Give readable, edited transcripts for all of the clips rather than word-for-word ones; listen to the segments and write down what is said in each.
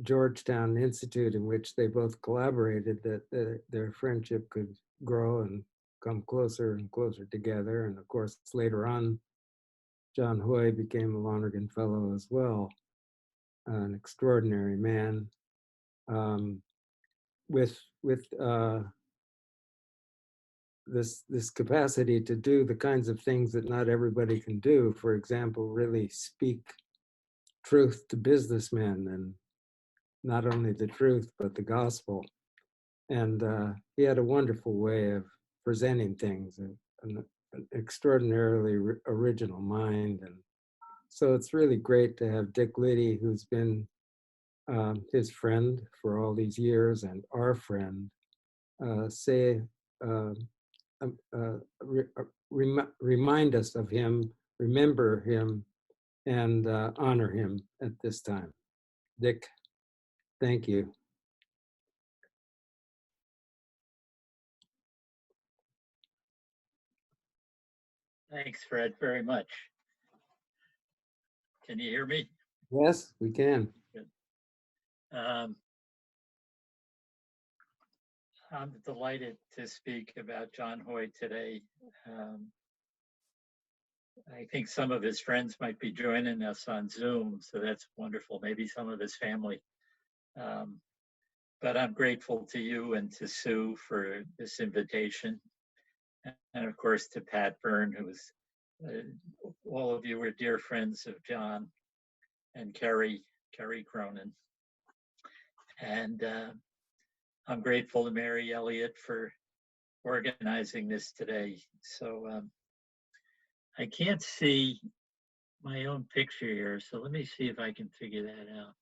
Georgetown Institute, in which they both collaborated, that their friendship could grow and come closer and closer together. And of course, later on, John Haughey became a Lonergan Fellow as well, an extraordinary man with this capacity to do the kinds of things that not everybody can do. For example, really speak truth to businessmen, and not only the truth but the gospel. And he had a wonderful way of presenting things, an extraordinarily original mind. And so it's really great to have Dick Liddy, who's been his friend for all these years and our friend, say, remind us of him, remember him, and honor him at this time. Dick, thank you. Thanks, Fred, very much. Can you hear me? Yes, we can. Good. I'm delighted to speak about John Haughey today. I think some of his friends might be joining us on Zoom, so that's wonderful. Maybe some of his family. But I'm grateful to you and to Sue for this invitation. And of course to Pat Byrne, who was, all of you were dear friends of John, and Kerry Cronin. And I'm grateful to Mary Elliott for organizing this today. So I can't see my own picture here, so let me see if I can figure that out.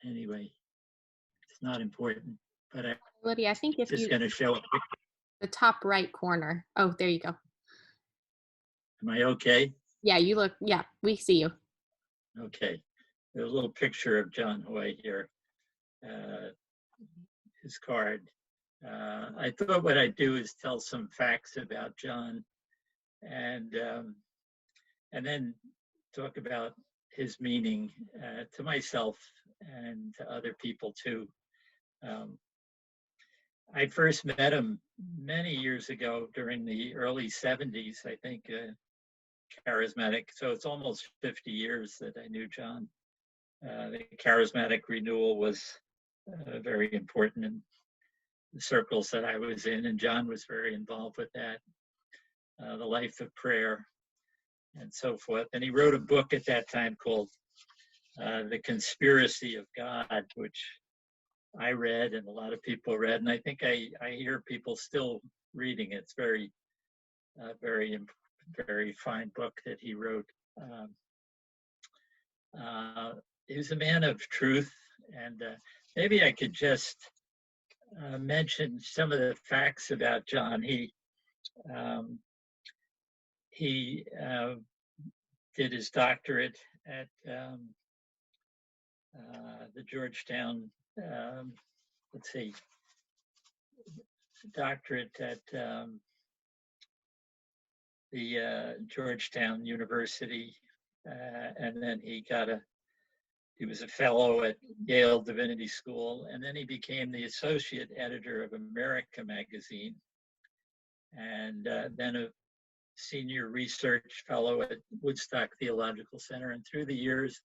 Anyway, it's not important, but Liddy, I think if just going to show up. The top right corner. Oh, there you go. Am I okay? Yeah, you look, yeah, we see you. Okay. There's a little picture of John Haughey here, his card. I thought what I'd do is tell some facts about John, and then talk about his meaning to myself and to other people too. I first met him many years ago during the early 70s, I think, charismatic. So it's almost 50 years that I knew John. The charismatic renewal was very important in the circles that I was in, and John was very involved with that. The life of prayer and so forth. And he wrote a book at that time called The Conspiracy of God, which I read and a lot of people read. And I think I hear people still reading it. It's very, very fine book that he wrote. He was a man of truth. And maybe I could just mention some of the facts about John. He did his doctorate at the Georgetown, let's see, doctorate at the Georgetown University, and then he was a fellow at Yale Divinity School, and then he became the associate editor of America magazine, and then a senior research fellow at Woodstock Theological Center. And through the years,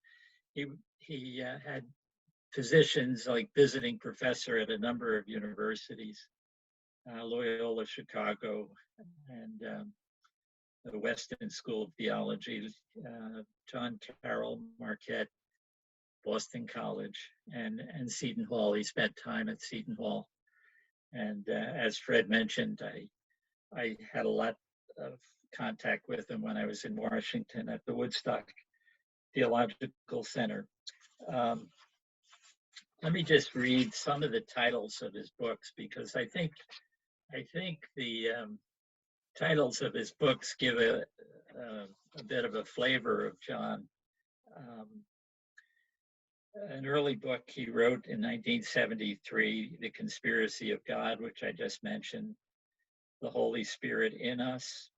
he had positions like visiting professor at a number of universities, Loyola Chicago, and the Weston School of Theology, John Carroll, Marquette, Boston College, and Seton Hall. He spent time at Seton Hall. And as Fred mentioned, I had a lot of contact with him when I was in Washington at the Woodstock Theological Center. Let me just read some of the titles of his books, because I think the titles of his books give a bit of a flavor of John. An early book he wrote in 1973, The Conspiracy of God, which I just mentioned, The Holy Spirit in Us.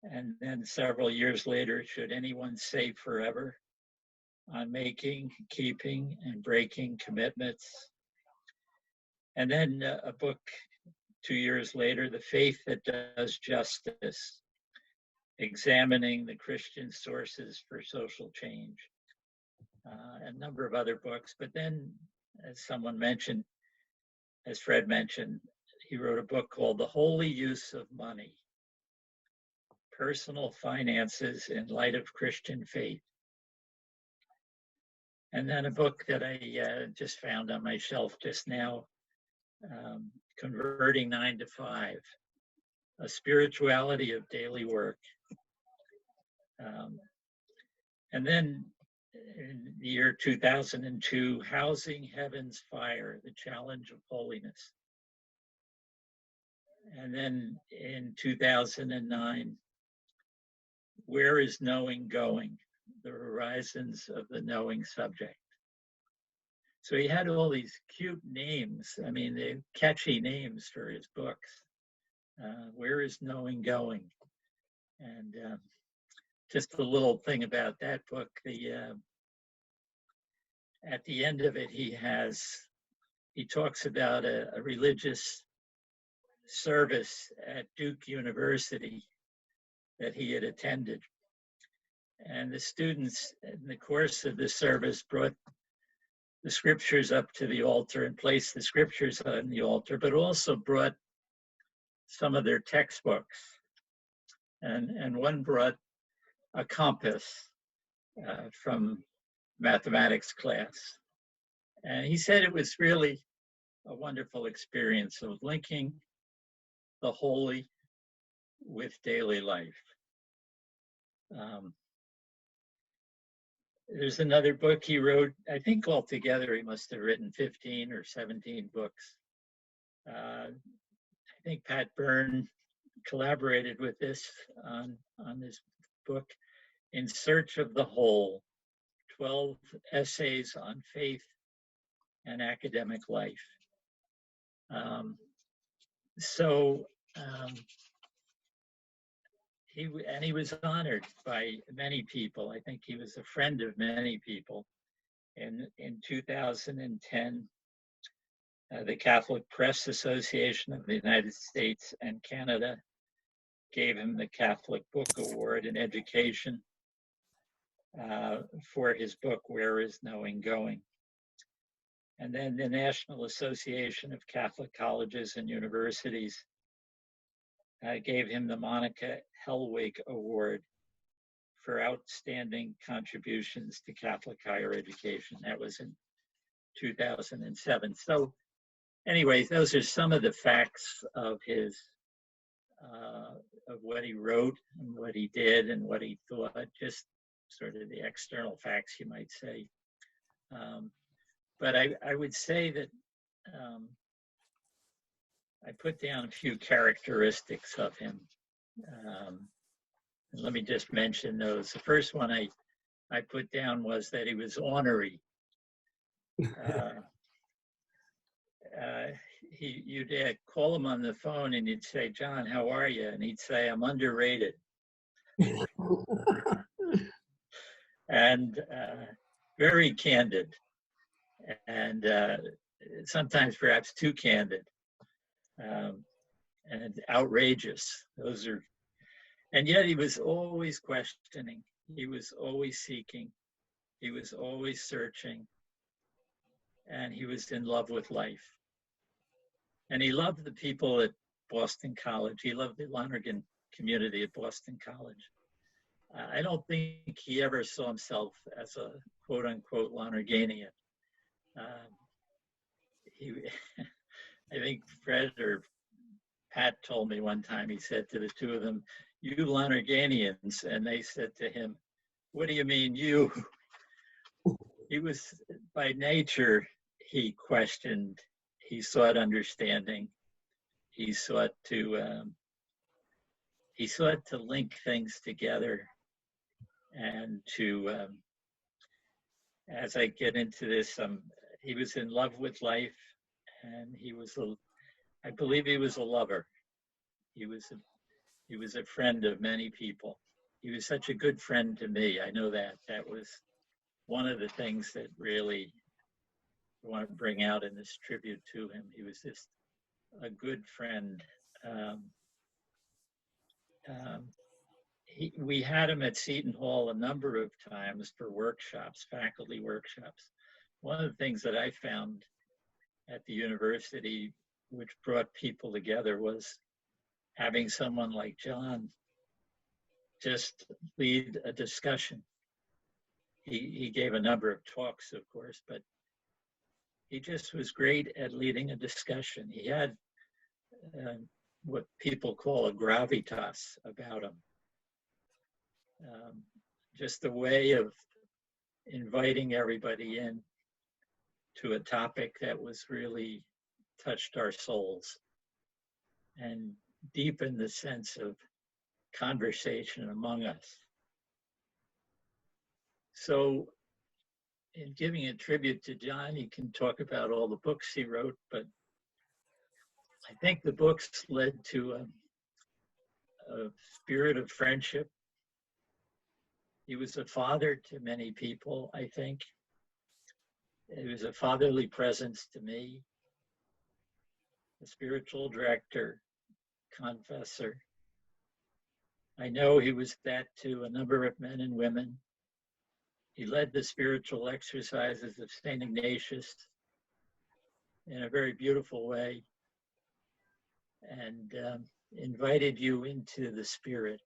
And then several years later, Should Anyone Say Forever? on making, keeping, and breaking commitments. And then a book 2 years later, The Faith That Does Justice, examining the Christian sources for social change. A number of other books, but then, as someone mentioned, as Fred mentioned, he wrote a book called The Holy Use of Money, Personal Finances in Light of Christian Faith. And then a book that I just found on my shelf just now, Converting 9 to 5, A Spirituality of Daily Work. And then in the year 2002, Housing Heaven's Fire, The Challenge of Holiness. And then in 2009, Where is Knowing Going? The Horizons of the Knowing Subject. So he had all these cute names. I mean, they're catchy names for his books. Where is Knowing Going? And just a little thing about that book, at the end of it, he talks about a religious service at Duke University that he had attended. And the students in the course of the service brought the scriptures up to the altar and placed the scriptures on the altar, but also brought some of their textbooks. And one brought a compass from mathematics class. And he said it was really a wonderful experience of linking the holy with daily life. There's another book he wrote. I think altogether he must have written 15 or 17 books. I think Pat Byrne collaborated with this on this book, In Search of the Whole, 12 essays on faith and academic life. He was honored by many people. I think he was a friend of many people. In 2010, the Catholic Press Association of the United States and Canada gave him the Catholic Book Award in Education for his book, Where is Knowing Going? And then the National Association of Catholic Colleges and Universities gave him the Monica Hellwig Award for outstanding contributions to Catholic higher education. That was in 2007. So anyways, those are some of the facts of his, of what he wrote and what he did and what he thought, just sort of the external facts, you might say. But I would say that I put down a few characteristics of him. And let me just mention those. The first one I put down was that he was ornery. You'd call him on the phone and you'd say, John, how are you? And he'd say, I'm underrated. And very candid. And sometimes perhaps too candid. And outrageous. And yet he was always questioning. He was always seeking. He was always searching. And he was in love with life. And he loved the people at Boston College. He loved the Lonergan community at Boston College. I don't think he ever saw himself as a quote unquote Lonerganian. I think Fred or Pat told me one time, he said to the two of them, you Lonerganians, and they said to him, what do you mean you? He was, by nature, he questioned, he sought understanding, he sought to link things together and to, as I get into this, he was in love with life, and I believe he was a lover. He was a friend of many people. He was such a good friend to me. I know that. one of the things that really I want to bring out in this tribute to him. He was just a good friend. We had him at Seton Hall a number of times for workshops, faculty workshops. One of the things that I found at the university, which brought people together, was having someone like John just lead a discussion. He gave a number of talks, of course, but he just was great at leading a discussion. He had what people call a gravitas about him. Just a way of inviting everybody in to a topic that was really touched our souls and deepened the sense of conversation among us. So in giving a tribute to John, you can talk about all the books he wrote, but I think the books led to a spirit of friendship. He was a father to many people, I think. He was a fatherly presence to me, a spiritual director, confessor. I know he was that to a number of men and women. He led the spiritual exercises of St. Ignatius in a very beautiful way and invited you into the spirit.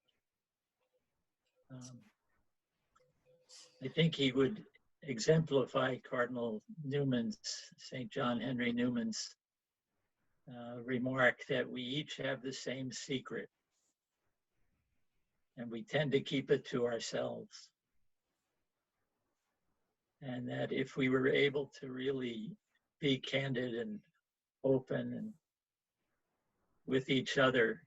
I think he would exemplify Cardinal Newman's, St. John Henry Newman's remark that we each have the same secret and we tend to keep it to ourselves. And that if we were able to really be candid and open and with each other,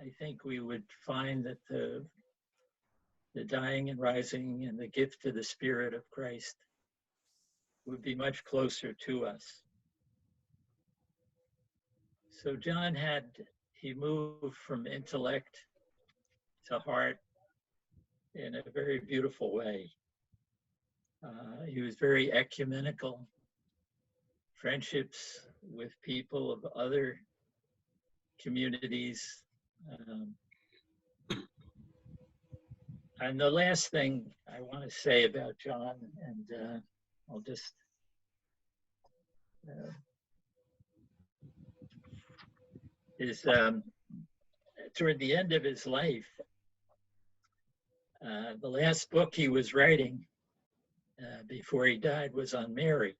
I think we would find that the dying and rising and the gift of the Spirit of Christ would be much closer to us. So John he moved from intellect to heart in a very beautiful way. He was very ecumenical, friendships with people of other communities. And the last thing I want to say about John, and I'll just is toward the end of his life, the last book he was writing before he died was on Mary,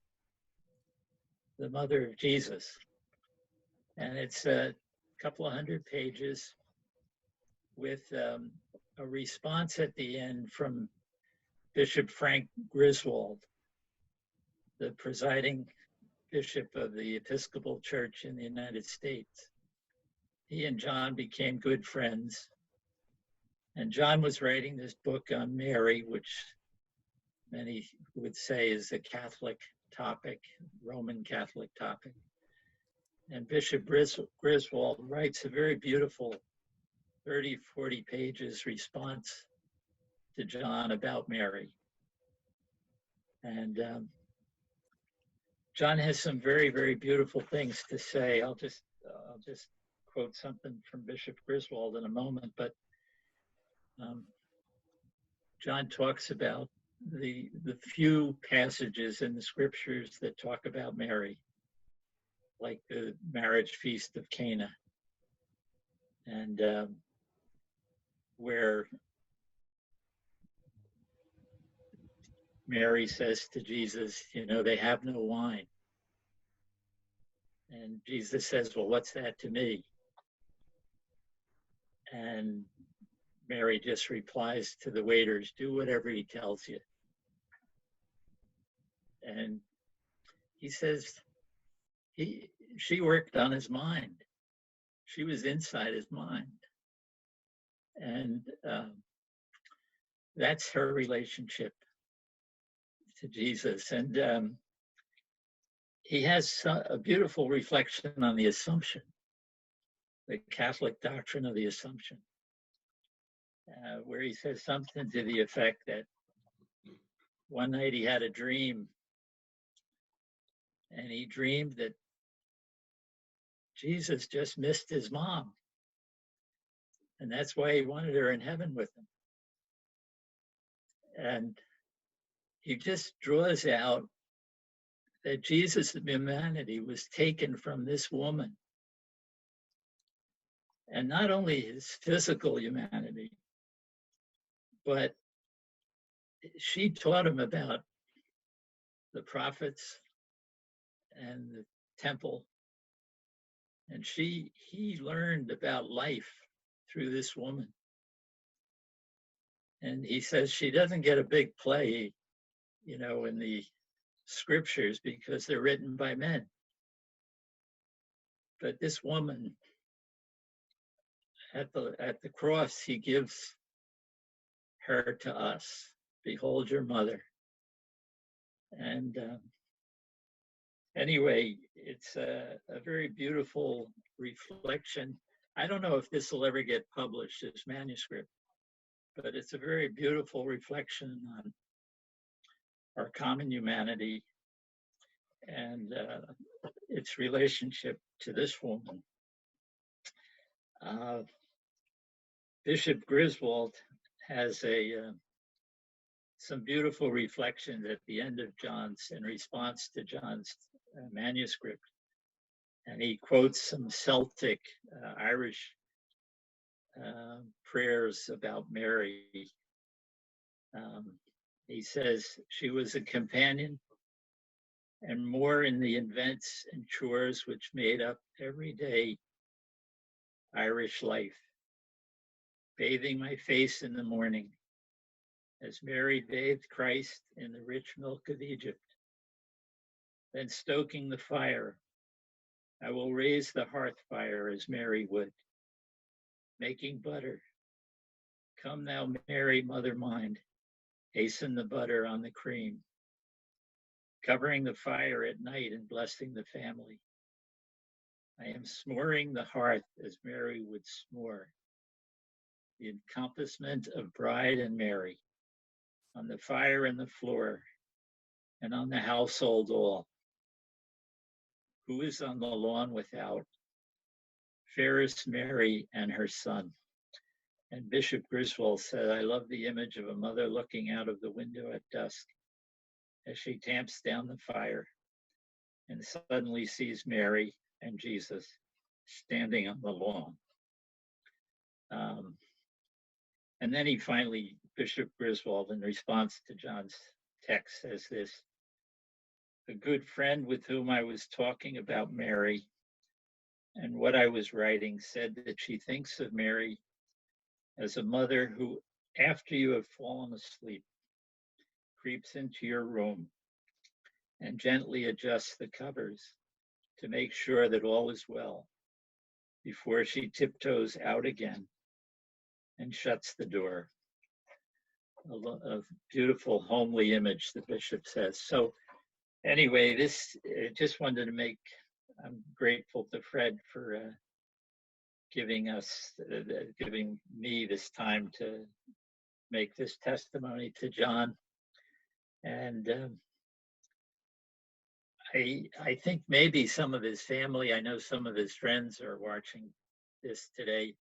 the mother of Jesus. And it's a couple of 100 pages with a response at the end from Bishop Frank Griswold, the presiding bishop of the Episcopal Church in the United States. He and John became good friends. And John was writing this book on Mary, which many would say is a Catholic topic, Roman Catholic topic. And Bishop Griswold writes a very beautiful 30, 40 pages response to John about Mary. And John has some very, very beautiful things to say. I'll just quote something from Bishop Griswold in a moment, but John talks about the few passages in the scriptures that talk about Mary, like the marriage feast of Cana, and where Mary says to Jesus, you know, they have no wine. And Jesus says, well, what's that to me? And Mary just replies to the waiters, do whatever he tells you. And he says, she worked on his mind. She was inside his mind. And that's her relationship to Jesus. And he has a beautiful reflection on the Assumption, the Catholic doctrine of the Assumption, where he says something to the effect that one night he had a dream, and he dreamed that Jesus just missed his mom. And that's why he wanted her in heaven with him. And he just draws out that Jesus' humanity was taken from this woman. And not only his physical humanity, but she taught him about the prophets and the temple. And he learned about life through this woman. And he says she doesn't get a big play, in the scriptures because they're written by men. But this woman at the cross, he gives her to us. Behold your mother. And anyway, it's a very beautiful reflection. I don't know if this will ever get published as manuscript, but it's a very beautiful reflection on our common humanity and its relationship to this woman. Bishop Griswold has some beautiful reflections at the end of John's, in response to John's manuscript. And he quotes some Celtic, Irish prayers about Mary. He says, she was a companion and more in the events and chores which made up everyday Irish life. Bathing my face in the morning, as Mary bathed Christ in the rich milk of Egypt. Then stoking the fire, I will raise the hearth fire as Mary would. Making butter, come thou Mary, mother mine, hasten the butter on the cream. Covering the fire at night and blessing the family. I am smoring the hearth as Mary would smore. The encompassment of bride and Mary, on the fire and the floor, and on the household all. Who is on the lawn without? Fairest Mary and her son. And Bishop Griswold said, I love the image of a mother looking out of the window at dusk as she tamps down the fire and suddenly sees Mary and Jesus standing on the lawn. And then he finally, Bishop Griswold, in response to John's text, says this: a good friend with whom I was talking about Mary and what I was writing said that she thinks of Mary as a mother who, after you have fallen asleep, creeps into your room and gently adjusts the covers to make sure that all is well before she tiptoes out again and shuts the door. A beautiful, homely image, the bishop says. So anyway, this just wanted to make, I'm grateful to Fred for giving me this time to make this testimony to John. And I think maybe some of his family, I know some of his friends are watching this today,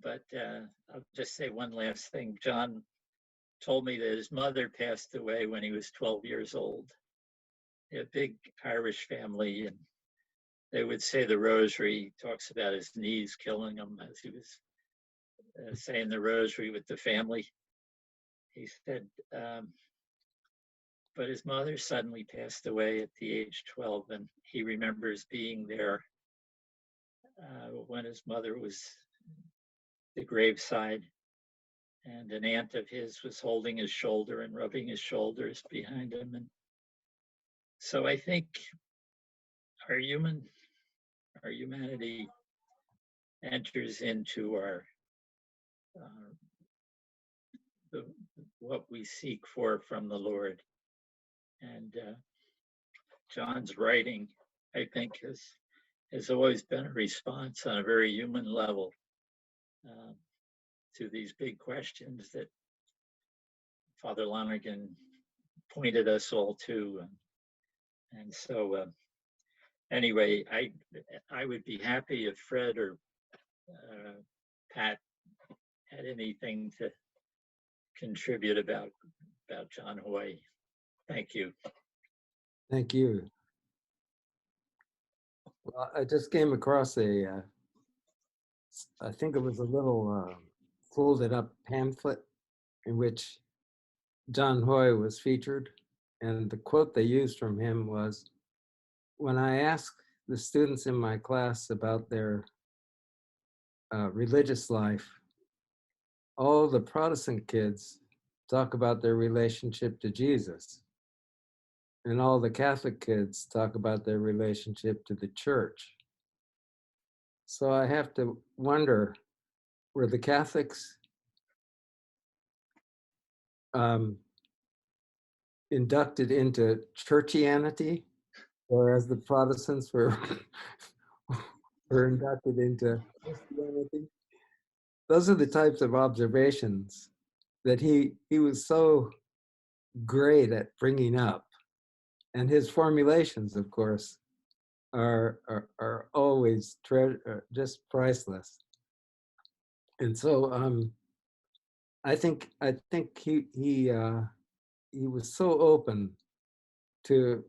but I'll just say one last thing. John told me that his mother passed away when he was 12 years old. A big Irish family, and they would say the rosary. He talks about his knees killing him as he was saying the rosary with the family. He said, but his mother suddenly passed away at the age 12, and he remembers being there when his mother was at the graveside, and an aunt of his was holding his shoulder and rubbing his shoulders behind him. And so I think our humanity enters into what we seek for from the Lord. And John's writing, I think, has always been a response on a very human level to these big questions that Father Lonergan pointed us all to. And so anyway, I would be happy if Fred or Pat had anything to contribute about John Haughey. Thank you. Thank you. Well, I just came across I think it was a little folded up pamphlet in which John Haughey was featured. And the quote they used from him was, "When I ask the students in my class about their religious life, all the Protestant kids talk about their relationship to Jesus. And all the Catholic kids talk about their relationship to the church. So I have to wonder, were the Catholics inducted into churchianity, whereas the Protestants were inducted into Christianity? Those are the types of observations that he was so great at bringing up. And his formulations, of course, are always just priceless. And so I think he was so open to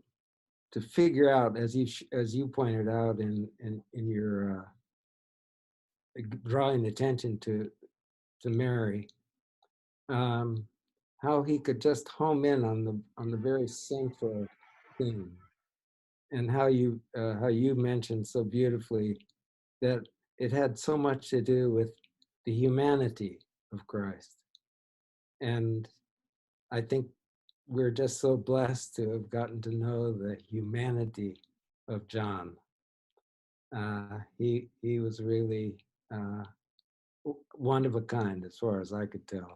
figure out, as you pointed out in your drawing attention to Mary, how he could just home in on the very central thing, and how you mentioned so beautifully that it had so much to do with the humanity of Christ. And I think we're just so blessed to have gotten to know the humanity of John. He was really one of a kind, as far as I could tell.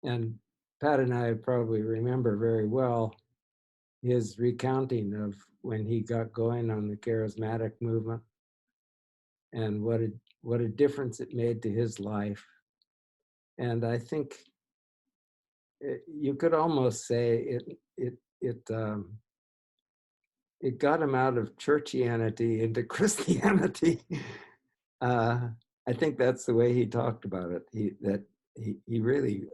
And Pat and I probably remember very well his recounting of when he got going on the charismatic movement, and what a difference it made to his life. And I think you could almost say it got him out of churchianity into Christianity. I think that's the way he talked about it. He really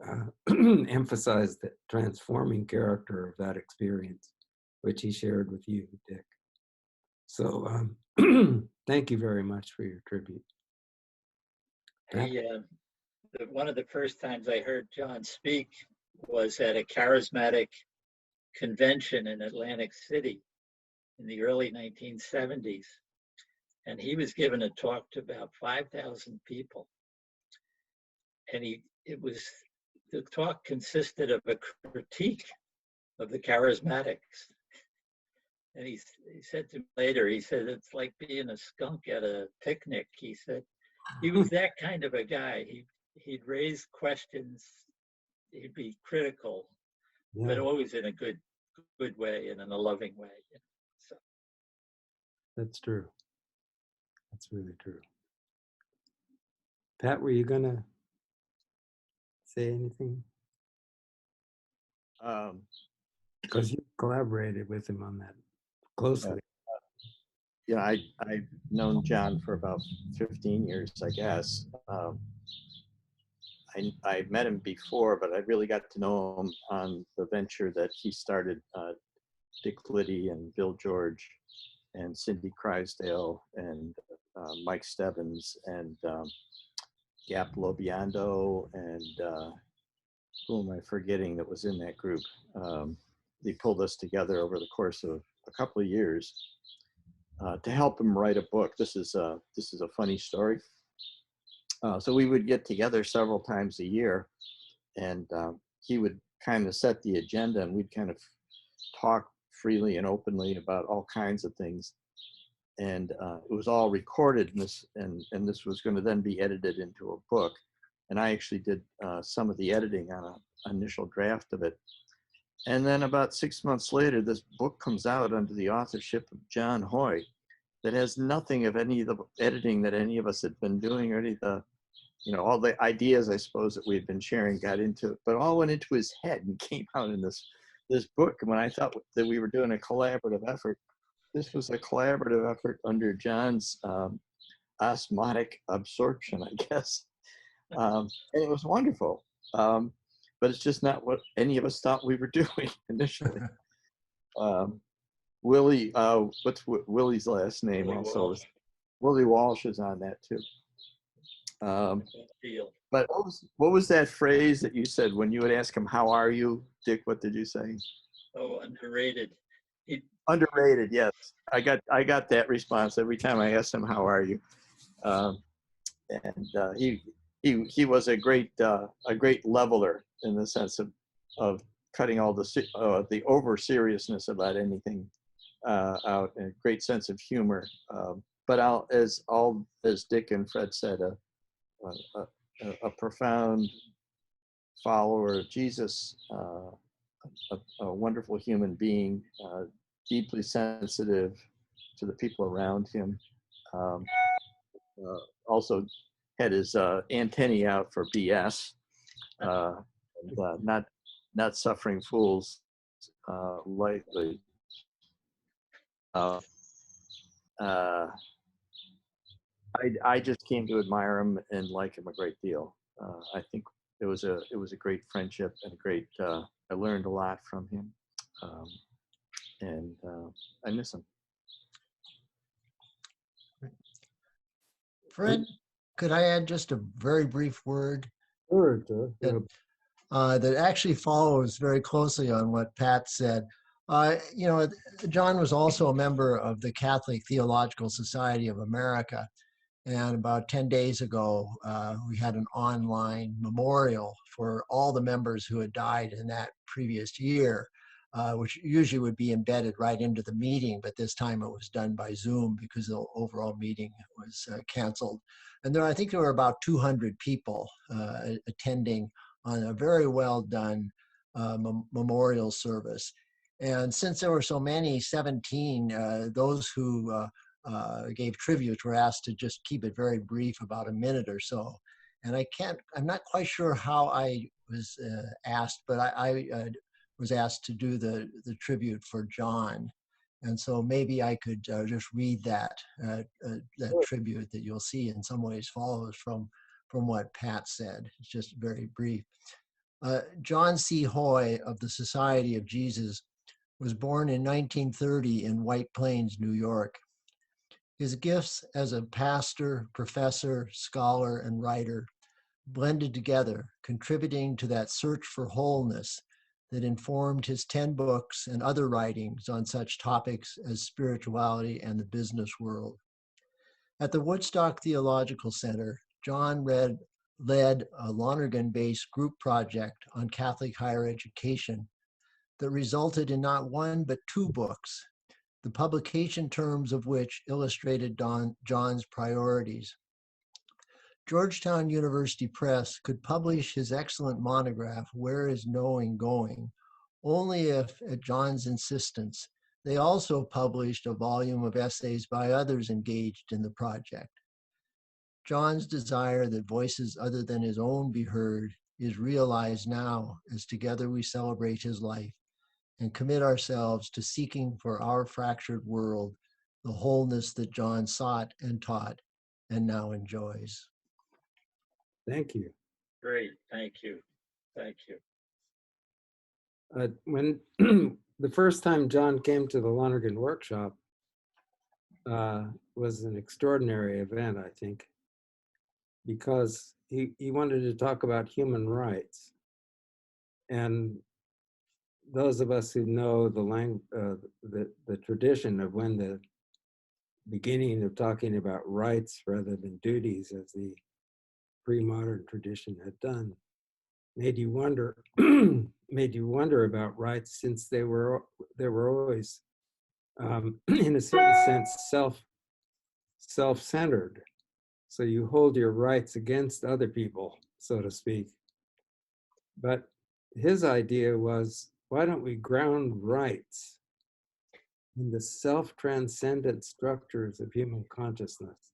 emphasized the transforming character of that experience, which he shared with you, Dick. So thank you very much for your tribute. One of the first times I heard John speak was at a charismatic convention in Atlantic City in the early 1970s. And he was given a talk to about 5,000 people. And the talk consisted of a critique of the charismatics. And he said to me later, he said, it's like being a skunk at a picnic. He said, he was that kind of a guy. He'd raise questions, he'd be critical, yeah, but always in a good way and in a loving way. You know? So. That's true. That's really true. Pat, were you gonna say anything? Because you collaborated with him on that closely. Yeah, I've known John for about 15 years, I guess. I met him before, but I really got to know him on the venture that he started, Dick Liddy and Bill George and Cindy Crysdale and Mike Stebbins and Gap Lobiondo and who am I forgetting that was in that group? They pulled us together over the course of a couple of years to help him write a book. This is a funny story. So we would get together several times a year, and he would kind of set the agenda, and we'd kind of talk freely and openly about all kinds of things. And it was all recorded, and this was going to then be edited into a book. And I actually did some of the editing on an initial draft of it. And then about 6 months later, this book comes out under the authorship of John Haughey that has nothing of any of the editing that any of us had been doing, or any of the, all the ideas, I suppose, that we had been sharing got into it, but all went into his head and came out in this this book, when I thought that we were doing a collaborative effort, this was a collaborative effort under John's osmotic absorption, I guess. And it was wonderful. But it's just not what any of us thought we were doing initially. Willie, what's Willie's last name? Willie Also, Walsh. Willie Walsh is on that too. Deal. But what was that phrase that you said when you would ask him, "How are you, Dick?" What did you say? Oh, underrated. Underrated. Yes, I got that response every time I asked him, "How are you?" And he was a great leveler in the sense of cutting all the over seriousness about anything out, and a great sense of humor. But as Dick and Fred said, a profound follower of Jesus, a wonderful human being, deeply sensitive to the people around him. Also had his antennae out for BS, and not suffering fools lightly. I just came to admire him and like him a great deal. I think it was a great friendship and a great. I learned a lot from him, and I miss him. Fred, could I add just a very brief word that actually follows very closely on what Pat said? John was also a member of the Catholic Theological Society of America. And about 10 days ago, we had an online memorial for all the members who had died in that previous year, which usually would be embedded right into the meeting, but this time it was done by Zoom because the overall meeting was canceled. And I think there were about 200 people attending on a very well done memorial service. And since there were so many, 17, those who gave tribute were asked to just keep it very brief, about a minute or so. And I'm not quite sure how I was asked, but I was asked to do the tribute for John. And so maybe I could just read that tribute that you'll see in some ways follows from what Pat said. It's just very brief. John C. Haughey of the Society of Jesus was born in 1930 in White Plains, New York. His gifts as a pastor, professor, scholar, and writer blended together, contributing to that search for wholeness that informed his 10 books and other writings on such topics as spirituality and the business world. At the Woodstock Theological Center, John led a Lonergan-based group project on Catholic higher education that resulted in not one but 2 books, the publication terms of which illustrated John's priorities. Georgetown University Press could publish his excellent monograph, Where is Knowing Going?, only if, at John's insistence, they also published a volume of essays by others engaged in the project. John's desire that voices other than his own be heard is realized now as together we celebrate his life and commit ourselves to seeking for our fractured world the wholeness that John sought and taught and now enjoys. Thank you. Great. Thank you. Thank you. When the first time John came to the Lonergan workshop was an extraordinary event, I think, because he wanted to talk about human rights. And those of us who know the tradition of when the beginning of talking about rights rather than duties, as the pre-modern tradition had done, made you wonder about rights, since they were always in a certain sense self-centered. So you hold your rights against other people, so to speak. But his idea was, why don't we ground rights in the self-transcendent structures of human consciousness?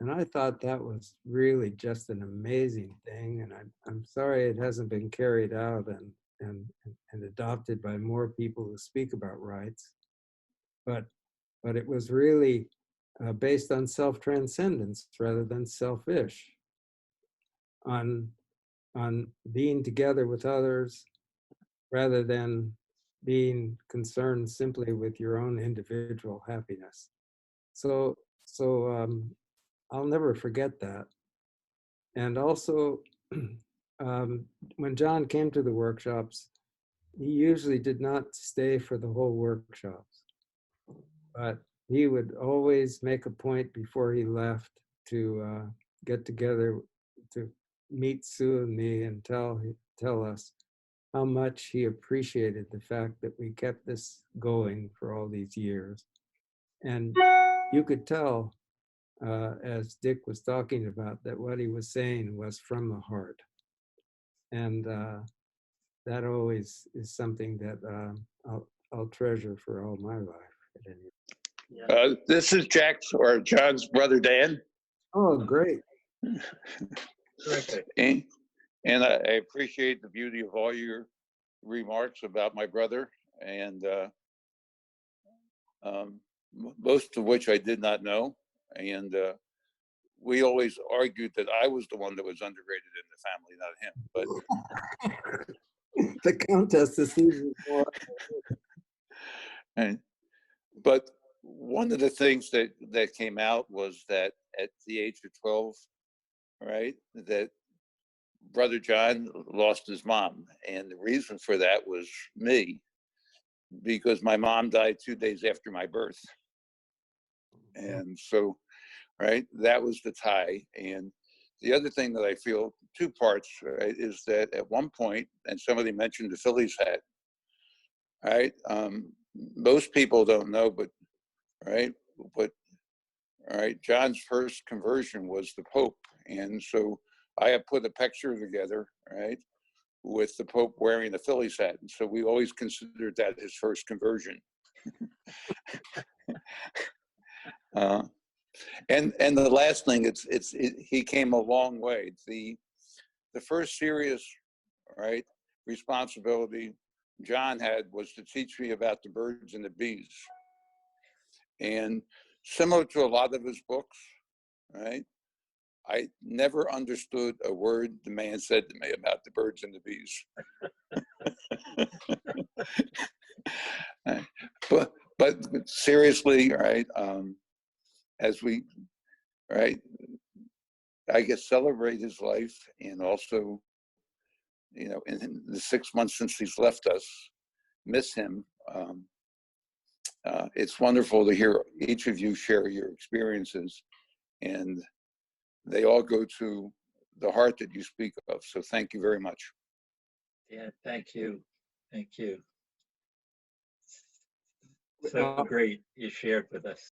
And I thought that was really just an amazing thing. And I'm sorry it hasn't been carried out. And and adopted by more people who speak about rights. But it was really based on self-transcendence rather than selfish, on being together with others rather than being concerned simply with your own individual happiness. So I'll never forget that. And also, when John came to the workshops, he usually did not stay for the whole workshops, but he would always make a point before he left to get together to meet Sue and me and tell us how much he appreciated the fact that we kept this going for all these years. And you could tell, as Dick was talking about, that what he was saying was from the heart. And that always is something that I'll treasure for all my life. At any rate. This is Jack's or John's brother, Dan. Oh, great. Terrific. And I appreciate the beauty of all your remarks about my brother, and most of which I did not know. And we always argued that I was the one that was underrated in the family, not him. But The contest is even more. But one of the things that came out was that at the age of 12, right, that Brother John lost his mom. And the reason for that was me, because my mom died 2 days after my birth. And so, right, that was the tie. And the other thing that I feel, two parts, right, is that at one point, and somebody mentioned the Phillies hat, right? Most people don't know, but John's first conversion was the Pope. And so I have put a picture together, right, with the Pope wearing a Phillies hat. And so we always considered that his first conversion. And the last thing, he came a long way. The first serious, right, responsibility John had was to teach me about the birds and the bees. And similar to a lot of his books, right, I never understood a word the man said to me about the birds and the bees. But seriously, right, as we, right, I guess celebrate his life, and also, you know, in the 6 months since he's left us, miss him. It's wonderful to hear each of you share your experiences, and they all go to the heart that you speak of. So thank you very much. Yeah, thank you. Thank you. So great you shared with us.